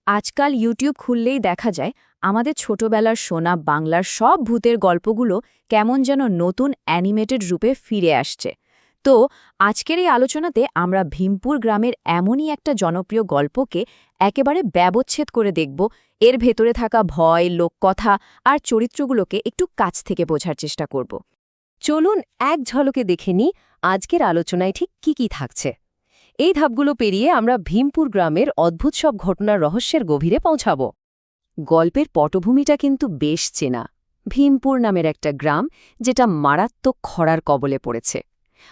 আজকাল ইউটিউব খুললেই দেখা যায় আমাদের ছোটবেলার শোনা বাংলার সব ভূতের গল্পগুলো কেমন যেন নতুন অ্যানিমেটেড রূপে ফিরে আসছে। তো আজকের এই আলোচনাতে আমরা ভীমপুর গ্রামের এমনই একটা জনপ্রিয় গল্পকে একেবারে ব্যবচ্ছেদ করে দেখব, এর ভেতরে থাকা ভয়, লোককথা আর চরিত্রগুলোকে একটু কাছ থেকে বোঝার চেষ্টা করব। চলুন এক ঝলকে দেখে নিই আজকের আলোচনায় ঠিক কি থাকছে। এই ধাপগুলো পেরিয়ে আমরা ভীমপুর গ্রামের অদ্ভুত সব ঘটনার রহস্যের গভীরে পৌঁছাব। গল্পের পটভূমিটা কিন্তু বেশ চেনা। ভীমপুর নামের একটা গ্রাম যেটা মারাত্মক খরার কবলে পড়েছে।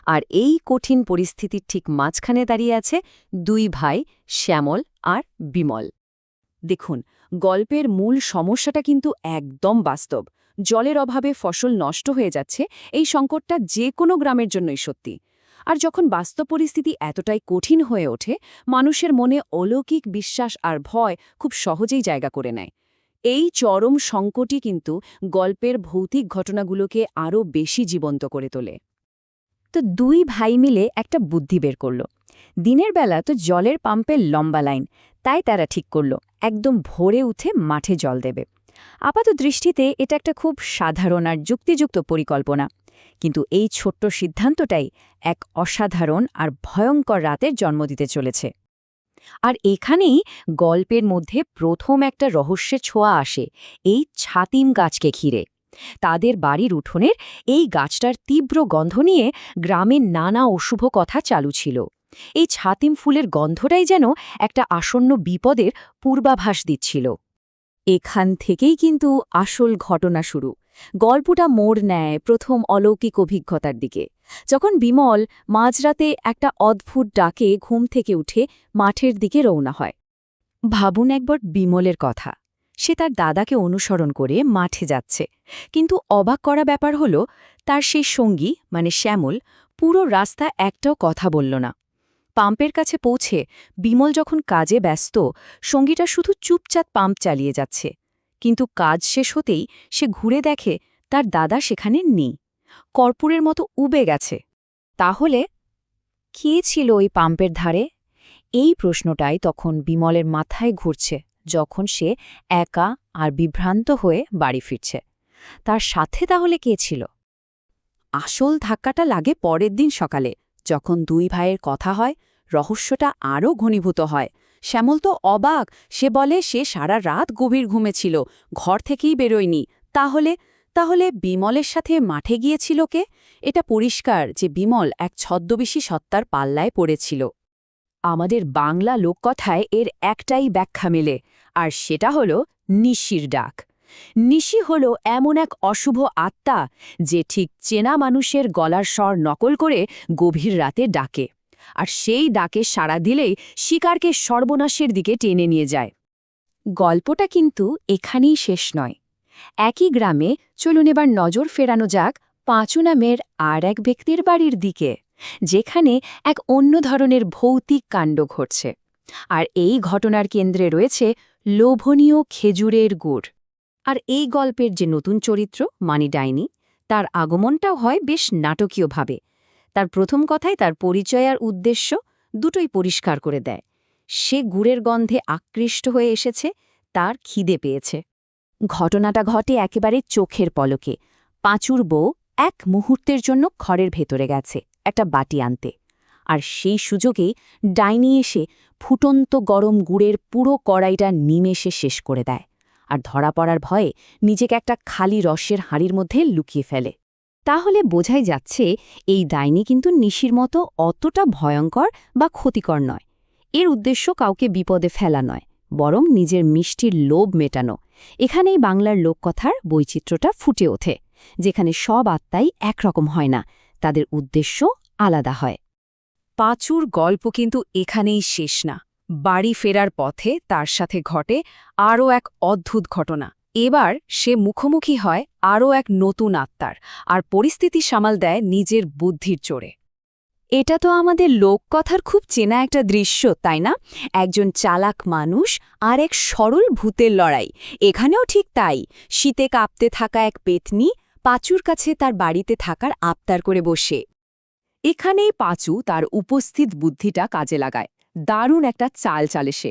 আর এই কঠিন পরিস্থিতির ঠিক মাঝখানে দাঁড়িয়ে আছে দুই ভাই, শ্যামল আর বিমল। দেখুন, গল্পের মূল সমস্যাটা কিন্তু একদম বাস্তব। জলের অভাবে ফসল নষ্ট হয়ে যাচ্ছে, এই সংকটটা যে কোনো গ্রামের জন্যই সত্যি। আর যখন বাস্তব পরিস্থিতি এতটাই কঠিন হয়ে ওঠে, মানুষের মনে অলৌকিক বিশ্বাস আর ভয় খুব সহজেই জায়গা করে নেয়। এই চরম সংকটই কিন্তু গল্পের ভৌতিক ঘটনাগুলোকে আরও বেশি জীবন্ত করে তোলে। তো দুই ভাই মিলে একটা বুদ্ধি বের করল। দিনের বেলা তো জলের পাম্পের লম্বা লাইন, তাই তারা ঠিক করল একদম ভোরে উঠে মাঠে জল দেবে। আপাত দৃষ্টিতে এটা একটা খুব সাধারণ আর যুক্তিযুক্ত পরিকল্পনা, কিন্তু এই ছোট্ট সিদ্ধান্তটাই এক অসাধারণ আর ভয়ঙ্কর রাতের জন্ম দিতে চলেছে। আর এখানেই গল্পের মধ্যে প্রথম একটা রহস্যের ছোঁয়া আসে, এই ছাতিম গাছকে ঘিরে। তাদের বাড়ির উঠোনের এই গাছটার তীব্র গন্ধ নিয়ে গ্রামের নানা অশুভ কথা চালু ছিল। এই ছাতিম ফুলের গন্ধটাই যেন একটা আসন্ন বিপদের পূর্বাভাস দিচ্ছিল। এখান থেকেই কিন্তু আসল ঘটনা শুরু। গল্পটা মোড় নেয় প্রথম অলৌকিক অভিজ্ঞতার দিকে, যখন বিমল মাঝরাতে একটা অদ্ভুত ডাকে ঘুম থেকে উঠে মাঠের দিকে রওনা হয়। ভাবুন একবার বিমলের কথা। সে তার দাদাকে অনুসরণ করে মাঠে যাচ্ছে, কিন্তু অবাক করা ব্যাপার হলো তার সেই সঙ্গী মানে শ্যামল পুরো রাস্তা একটাও কথা বলল না। পাম্পের কাছে পৌঁছে বিমল যখন কাজে ব্যস্ত, সঙ্গীটা শুধু চুপচাপ পাম্প চালিয়ে যাচ্ছে। কিন্তু কাজ শেষ হতেই সে ঘুরে দেখে তার দাদা সেখানে নেই, কর্পূরের মতো উবে গেছে। তাহলে কে ছিল ওই পাম্পের ধারে? এই প্রশ্নটাই তখন বিমলের মাথায় ঘুরছে, যখন সে একা আর বিভ্রান্ত হয়ে বাড়ি ফিরছে। তার সাথে তাহলে কে ছিল? আসল ধাক্কাটা লাগে পরের দিন সকালে, যখন দুই ভাইয়ের কথা হয়, রহস্যটা আরও ঘনীভূত হয়। শ্যামল তো অবাক, সে বলে সে সারা রাত গভীর ঘুমেছিল, ঘর থেকেই বেরোয়নি। তাহলে তাহলে বিমলের সাথে মাঠে গিয়েছিল কে? এটা পরিষ্কার যে বিমল এক ছদ্মবেশী সত্তার পাল্লায় পড়েছিল। আমাদের বাংলা লোককথায় এর একটাই ব্যাখ্যা মেলে, আর সেটা হলো নিশির ডাক। নিশি হল এমন এক অশুভ আত্মা যে ঠিক চেনা মানুষের গলার স্বর নকল করে গভীর রাতে ডাকে, আর সেই ডাকে সাড়া দিলেই শিকারকে সর্বনাশের দিকে টেনে নিয়ে যায়। গল্পটা কিন্তু এখানেই শেষ নয়। একই গ্রামে চলুন এবার নজর ফেরানো যাক পাঁচু নামের আর এক ব্যক্তির বাড়ির দিকে, যেখানে এক অন্য ধরনের ভৌতিক কাণ্ড ঘটছে। আর এই ঘটনার কেন্দ্রে রয়েছে লোভনীয় খেজুরের গুড়। আর এই গল্পের যে নতুন চরিত্র মানি ডাইনি, তার আগমনটাও হয় বেশ নাটকীয়ভাবে। তার প্রথম কথায় তার পরিচয় আর উদ্দেশ্য দুটোই পরিষ্কার করে দেয়। সে গুড়ের গন্ধে আকৃষ্ট হয়ে এসেছে, তার খিদে পেয়েছে। ঘটনাটা ঘটে একেবারে চোখের পলকে। পাঁচুর বউ এক মুহূর্তের জন্য ঘরের ভেতরে গেছে একটা বাটি আনতে, আর সেই সুযোগেই ডাইনি এসে ফুটন্ত গরম গুড়ের পুরো কড়াইটা নিমেষে শেষ করে দেয়, আর ধরা পড়ার ভয়ে নিজেকে একটা খালি রসের হাঁড়ির মধ্যে লুকিয়ে ফেলে। তাহলে বোঝাই যাচ্ছে এই ডাইনি কিন্তু নিশির মতো অতটা ভয়ঙ্কর বা ক্ষতিকর নয়। এর উদ্দেশ্য কাউকে বিপদে ফেলা নয়, বরং নিজের মিষ্টির লোভ মেটানো। এখানেই বাংলার লোককথার বৈচিত্র্যটা ফুটে ওঠে, যেখানে সব আত্মাই একরকম হয় না, তাদের উদ্দেশ্য আলাদা হয়। পাঁচুর গল্প কিন্তু এখানেই শেষ না। বাড়ি ফেরার পথে তার সাথে ঘটে আরও এক অদ্ভুত ঘটনা। এবার সে মুখোমুখি হয় আরও এক নতুন আত্মার, আর পরিস্থিতি সামাল দেয় নিজের বুদ্ধির জোরে। এটা তো আমাদের লোককথার খুব চেনা একটা দৃশ্য, তাই না? একজন চালাক মানুষ আর এক সরল ভূতের লড়াই। এখানেও ঠিক তাই। শীতে কাঁপতে থাকা এক পেতনি পাঁচুর কাছে তার বাড়িতে থাকার আবদার করে বসে। এখানেই পাঁচু তার উপস্থিত বুদ্ধিটা কাজে লাগায়। দারুণ একটা চাল চালে সে।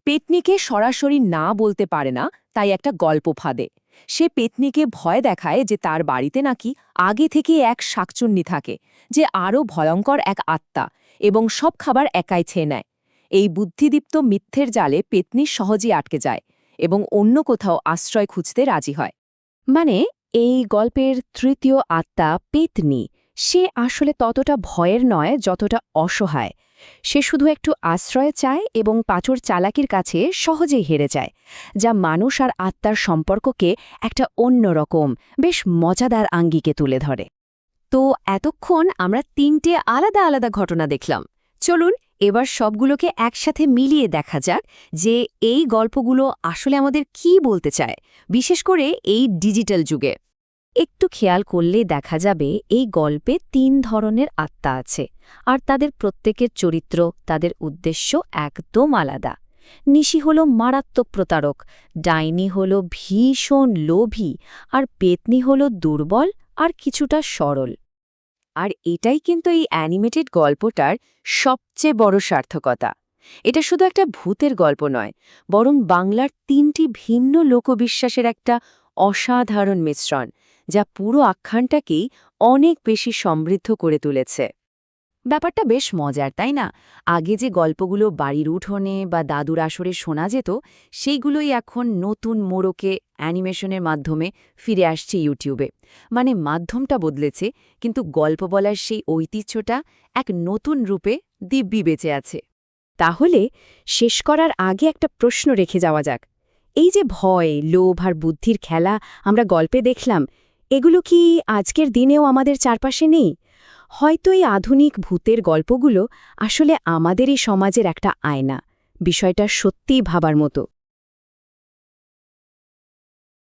পেতনিকে সরাসরি না বলতে পারে না, তাই একটা গল্প ফাঁদে। সে পেতনিকে ভয় দেখায় যে তার বাড়িতে নাকি আগে থেকে এক শাকচুন্নি থাকে, যে আরও ভয়ঙ্কর এক আত্মা, এবং সব খাবার একাই ছেয়ে নেয়। এই বুদ্ধিদীপ্ত মিথ্যের জালে পেতনি সহজেই আটকে যায় এবং অন্য কোথাও আশ্রয় খুঁজতে রাজি হয়। মানে এই গল্পের তৃতীয় আত্মা পেতনি, সে আসলে ততটা ভয়ের নয় যতটা অসহায়। সে শুধু একটু আশ্রয় চায় এবং পাঁচর চালাকির কাছে সহজেই হেরে যায়, যা মানুষ আর আত্মার সম্পর্ককে একটা অন্যরকম বেশ মজাদার আঙ্গিকে তুলে ধরে। তো এতক্ষণ আমরা 3টে আলাদা আলাদা ঘটনা দেখলাম। চলুন এবার সবগুলোকে একসাথে মিলিয়ে দেখা যাক যে এই গল্পগুলো আসলে আমাদের কি বলতে চায়, বিশেষ করে এই ডিজিটাল যুগে। একটু খেয়াল করলে দেখা যাবে এই গল্পে 3 ধরনের আত্মা আছে, আর তাদের প্রত্যেকের চরিত্র, তাদের উদ্দেশ্য একদম আলাদা। নিশি হল মারাত্মক প্রতারক, ডাইনি হল ভীষণ লোভী, আর পেতনি হল দুর্বল আর কিছুটা সরল। আর এটাই কিন্তু এই অ্যানিমেটেড গল্পটার সবচেয়ে বড় সার্থকতা। এটা শুধু একটা ভূতের গল্প নয়, বরং বাংলার 3টি ভিন্ন লোকবিশ্বাসের একটা অসাধারণ মিশ্রণ, যা পুরো আখ্যানটাকেই অনেক বেশি সমৃদ্ধ করে তুলেছে। ব্যাপারটা বেশ মজার, তাই না? আগে যে গল্পগুলো বাড়ির উঠোনে বা দাদুর আসরে শোনা যেত, সেইগুলোই এখন নতুন মোড়কে অ্যানিমেশনের মাধ্যমে ফিরে আসছে ইউটিউবে। মানে মাধ্যমটা বদলেছে, কিন্তু গল্প বলার সেই ঐতিহ্যটা এক নতুন রূপে দিব্যি বেঁচে আছে। তাহলে শেষ করার আগে একটা প্রশ্ন রেখে যাওয়া যাক। এই যে ভয়, লোভ আর বুদ্ধির খেলা আমরা গল্পে দেখলাম, এগুলো কি আজকের দিনেও আমাদের চারপাশে নেই? হয়তো এই আধুনিক ভূতের গল্পগুলো আসলে আমাদেরই সমাজের একটা আয়না। বিষয়টা সত্যিই ভাবার মতো।